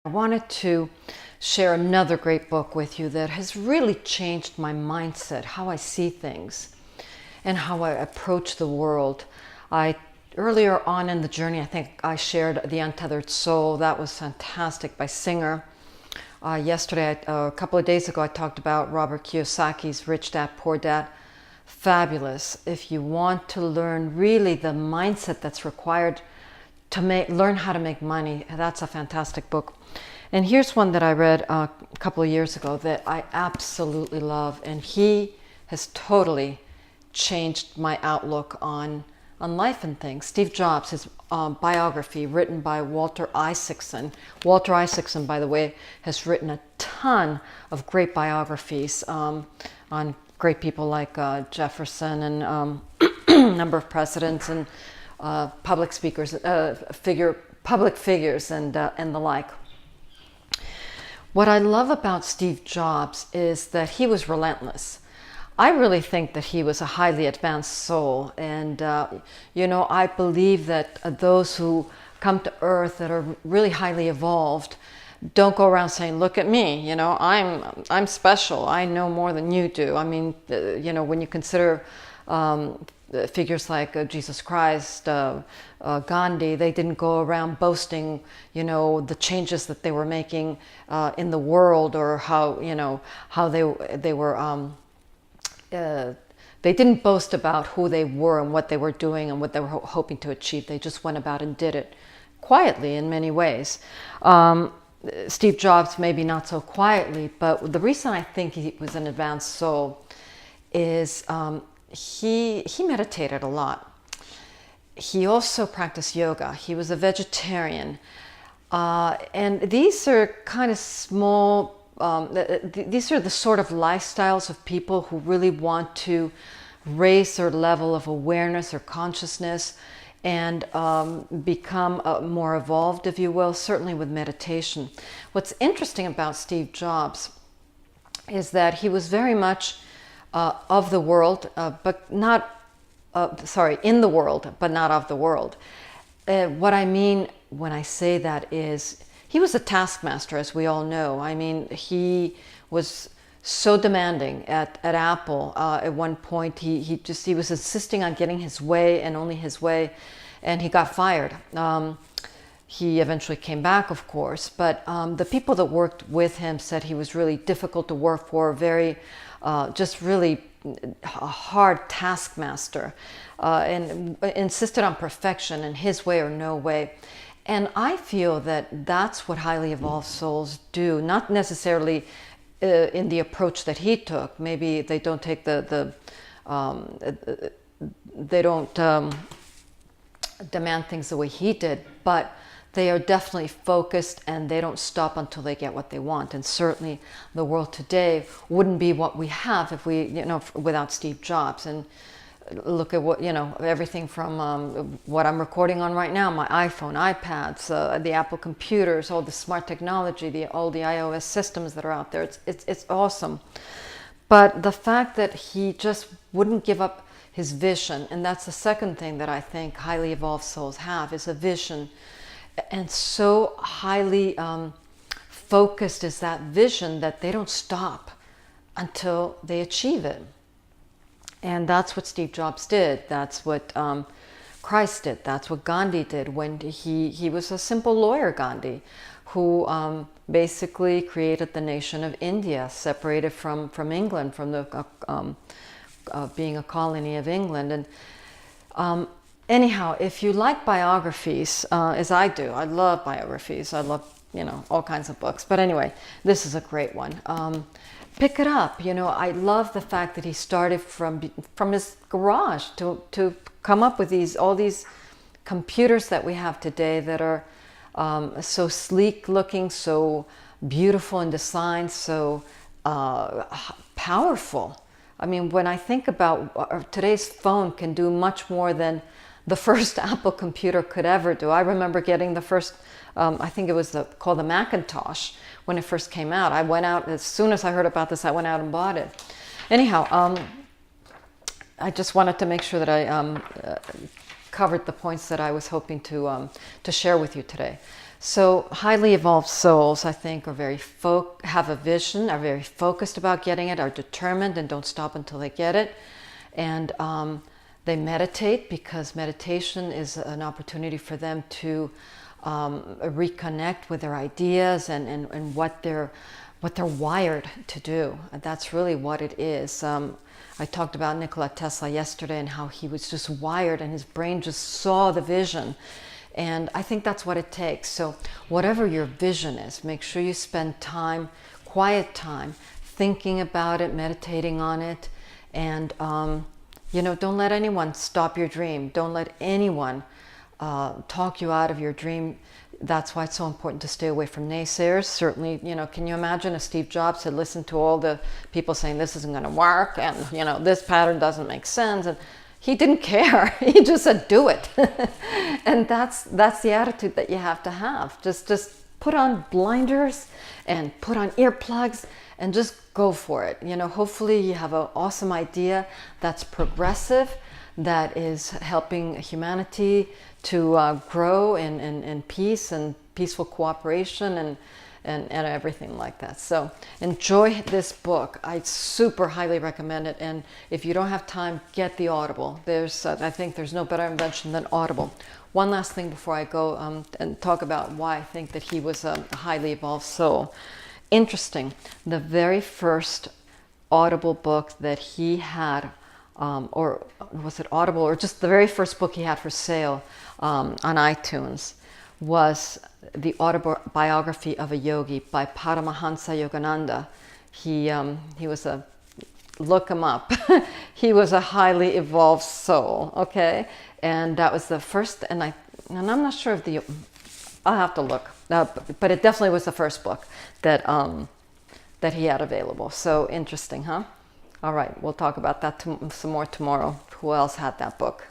I wanted to share another great book with you that has really changed my mindset, how I see things, and how I approach the world. Earlier on in the journey, I think I shared The Untethered Soul. That was fantastic by Singer. Yesterday, a couple of days ago, I talked about Robert Kiyosaki's Rich Dad, Poor Dad. Fabulous. If you want to learn really the mindset that's required to learn how to make money, that's a fantastic book. And here's one that I read a couple of years ago that I absolutely love, and he has totally changed my outlook on life and things. Steve Jobs, his biography written by Walter Isaacson. Walter Isaacson, by the way, has written a ton of great biographies on great people like Jefferson and a number of presidents and public speakers, public figures, and the like. What I love about Steve Jobs is that he was relentless. I really think that he was a highly advanced soul, and I believe that those who come to Earth that are really highly evolved don't go around saying, "Look at me, I'm special. I know more than you do." I mean, when you consider figures like Jesus Christ, Gandhi, they didn't go around boasting, the changes that they were making in the world, or how they were. They didn't boast about who they were and what they were doing and what they were hoping to achieve. They just went about and did it quietly in many ways. Steve Jobs, maybe not so quietly, but the reason I think he was an advanced soul is he meditated a lot. He also practiced yoga. He was a vegetarian. And these are kind of small, these are the sort of lifestyles of people who really want to raise their level of awareness or consciousness and become more evolved, if you will, certainly with meditation. What's interesting about Steve Jobs is that he was very much of the world, but not, in the world, but not of the world. What I mean when I say that is, he was a taskmaster, as we all know. I mean, he was so demanding at Apple. At one point, he was insisting on getting his way and only his way, and he got fired. He eventually came back, of course, but the people that worked with him said he was really difficult to work for, very, just really a hard taskmaster, and insisted on perfection and his way or no way. And I feel that that's what highly evolved souls do, not necessarily in the approach that he took. Maybe they don't take they don't demand things the way he did, but they are definitely focused, and they don't stop until they get what they want. And certainly the world today wouldn't be what we have if we, without Steve Jobs. And look at what, everything from what I'm recording on right now, my iPhone, iPads, the Apple computers, all the smart technology, all the iOS systems that are out there. It's awesome. But the fact that he just wouldn't give up his vision, and that's the second thing that I think highly evolved souls have, is a vision. And so highly focused is that vision that they don't stop until they achieve it. And that's what Steve Jobs did. That's what Christ did. That's what Gandhi did when he was a simple lawyer, Gandhi, who basically created the nation of India, separated from England, from the being a colony of England. And anyhow, if you like biographies, as I do, I love biographies. I love, all kinds of books. But anyway, this is a great one. Pick it up. I love the fact that he started from his garage to come up with all these computers that we have today that are so sleek looking, so beautiful in design, so powerful. I mean, when I think about today's phone can do much more than the first Apple computer could ever do. I remember getting the first, I think it was called the Macintosh when it first came out. I went out, as soon as I heard about this, I went out and bought it. Anyhow, I just wanted to make sure that I covered the points that I was hoping to share with you today. So highly evolved souls, I think, are have a vision, are very focused about getting it, are determined and don't stop until they get it. And they meditate, because meditation is an opportunity for them to reconnect with their ideas and what they're wired to do. And that's really what it is. I talked about Nikola Tesla yesterday and how he was just wired and his brain just saw the vision. And I think that's what it takes. So whatever your vision is, make sure you spend time, quiet time, thinking about it, meditating on it. And, don't let anyone stop your dream. Don't let anyone talk you out of your dream. That's why it's so important to stay away from naysayers. Certainly, can you imagine if Steve Jobs had listened to all the people saying this isn't going to work and, this pattern doesn't make sense, and he didn't care. He just said, do it. And that's the attitude that you have to have. Just put on blinders and put on earplugs and just go for it. Hopefully you have an awesome idea that's progressive, that is helping humanity to grow in peace and peaceful cooperation and everything like that. So enjoy this book. I super highly recommend it. And if you don't have time, get the Audible. I think there's no better invention than Audible. One last thing before I go and talk about why I think that he was a highly evolved soul. Interesting. The very first Audible book that he had, or was it Audible, or just the very first book he had for sale on iTunes, was the autobiography of a yogi by Paramahansa Yogananda. He was look him up. He was a highly evolved soul, okay? And that was the first, and I'm not sure if I'll have to look, but it definitely was the first book that he had available. So interesting, huh? All right, we'll talk about that some more tomorrow. Who else had that book?